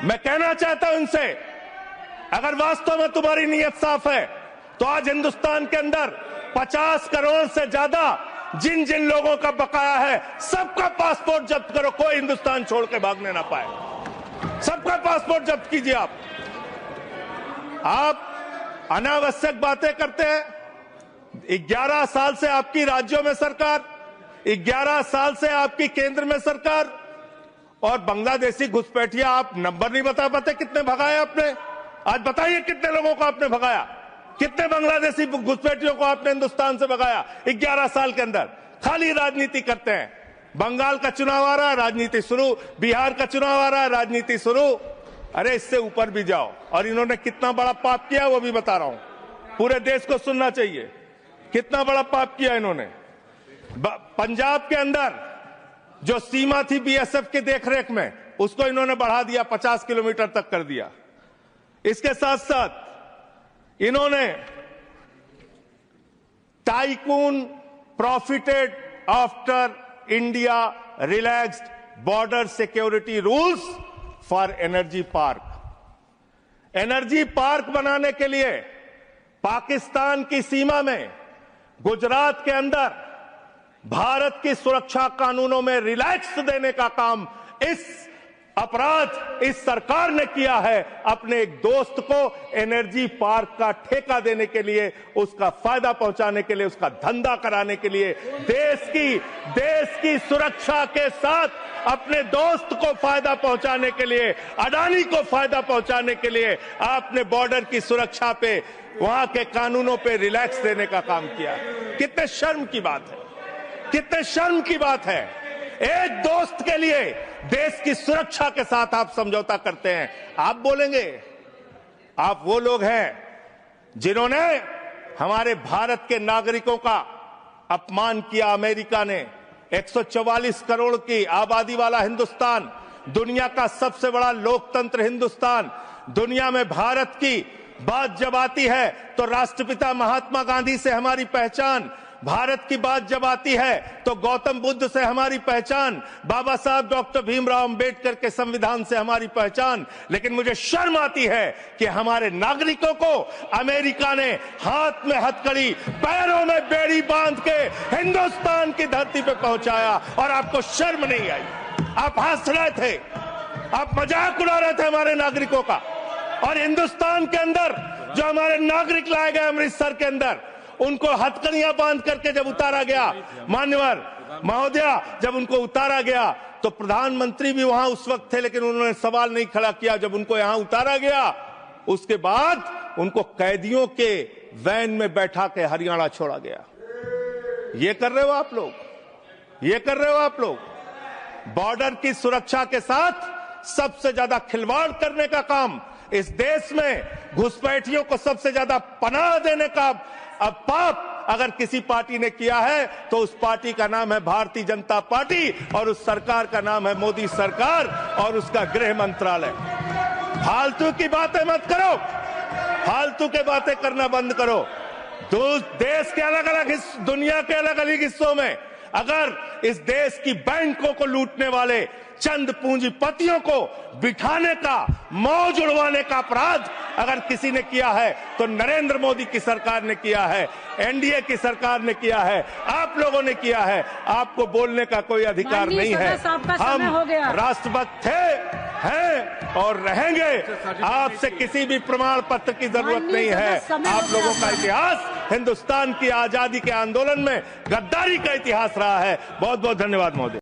मैं कहना चाहता हूं इनसे, अगर वास्तव में तुम्हारी नीयत साफ है तो आज हिंदुस्तान के अंदर 50 करोड़ से ज्यादा जिन जिन लोगों का बकाया है सबका पासपोर्ट जब्त करो, कोई हिंदुस्तान छोड़ के भागने ना पाए। सबका पासपोर्ट जब्त कीजिए। आप अनावश्यक बातें करते हैं। 11 साल से आपकी राज्यों में सरकार, 11 साल से आपकी केंद्र में सरकार, और बांग्लादेशी घुसपैठिया आप नंबर नहीं बता पाते कितने भगाए आपने। आज बताइए कितने लोगों को आपने भगाया, कितने बांग्लादेशी घुसपैठियों को आपने हिंदुस्तान से भगाया 11 साल के अंदर। खाली राजनीति करते हैं। बंगाल का चुनाव आ रहा है, राजनीति शुरू। बिहार का चुनाव आ रहा है, राजनीति शुरू। अरे इससे ऊपर भी जाओ। और इन्होंने कितना बड़ा पाप किया वो भी बता रहा हूं, पूरे देश को सुनना चाहिए कितना बड़ा पाप किया इन्होंने। पंजाब के अंदर जो सीमा थी बीएसएफ की देखरेख में, उसको इन्होंने बढ़ा दिया, 50 किलोमीटर तक कर दिया। इसके साथ साथ इन्होंने tycoon profited after India relaxed border security rules for energy park. Energy park बनाने के लिए पाकिस्तान की सीमा में, गुजरात के अंदर भारत की सुरक्षा कानूनों में रिलैक्स देने का काम इस अपराध इस सरकार ने किया है। अपने एक दोस्त को एनर्जी पार्क का ठेका देने के लिए, उसका फायदा पहुंचाने के लिए, उसका धंधा कराने के लिए, देश की सुरक्षा के साथ अपने दोस्त को फायदा पहुंचाने के लिए, अडानी को फायदा पहुंचाने के लिए आपने बॉर्डर की सुरक्षा पे, वहां के कानूनों पे रिलैक्स देने का काम किया। कितने शर्म की बात है, कितने शर्म की बात है। एक दोस्त के लिए देश की सुरक्षा के साथ आप समझौता करते हैं। आप बोलेंगे आप वो लोग हैं जिन्होंने हमारे भारत के नागरिकों का अपमान किया। अमेरिका ने 144 करोड़ की आबादी वाला हिंदुस्तान, दुनिया का सबसे बड़ा लोकतंत्र हिंदुस्तान, दुनिया में भारत की बात जब आती है तो राष्ट्रपिता महात्मा गांधी से हमारी पहचान, भारत की बात जब आती है तो गौतम बुद्ध से हमारी पहचान, बाबा साहब डॉक्टर भीमराव अंबेडकर के संविधान से हमारी पहचान। लेकिन मुझे शर्म आती है कि हमारे नागरिकों को अमेरिका ने हाथ में हथकड़ी, पैरों में बेड़ी बांध के हिंदुस्तान की धरती पे पहुंचाया और आपको शर्म नहीं आई। आप हंस रहे थे, आप मजाक उड़ा रहे थे हमारे नागरिकों का। और हिंदुस्तान के अंदर जो हमारे नागरिक लाए गए अमृतसर के अंदर, उनको हथकड़ियां बांध करके जब उतारा गया, मान्यवर महोदया, जब उनको उतारा गया तो प्रधानमंत्री भी वहां उस वक्त थे, लेकिन उन्होंने सवाल नहीं खड़ा किया। जब उनको यहां उतारा गया उसके बाद उनको कैदियों के वैन में बैठा के हरियाणा छोड़ा गया। ये कर रहे हो आप लोग, ये कर रहे हो आप लोग। बॉर्डर की सुरक्षा के साथ सबसे ज्यादा खिलवाड़ करने का काम इस देश में, घुसपैठियों को सबसे ज्यादा पनाह देने का अब पाप अगर किसी पार्टी ने किया है तो उस पार्टी का नाम है भारतीय जनता पार्टी, और उस सरकार का नाम है मोदी सरकार और उसका गृह मंत्रालय। फालतू की बातें मत करो, फालतू की बातें करना बंद करो। देश के अलग अलग दुनिया के अलग अलग हिस्सों में अगर इस देश की बैंकों को लूटने वाले चंद पूंजीपतियों को बिठाने का, मौज उड़वाने का अपराध अगर किसी ने किया है तो नरेंद्र मोदी की सरकार ने किया है, एनडीए की सरकार ने किया है, आप लोगों ने किया है। आपको बोलने का कोई अधिकार नहीं है। हम राष्ट्रभक्त थे, हैं और रहेंगे। आपसे किसी भी प्रमाण पत्र की जरूरत नहीं है। आप लोगों का इतिहास हिंदुस्तान की आजादी के आंदोलन में गद्दारी का इतिहास रहा है। बहुत बहुत धन्यवाद महोदय।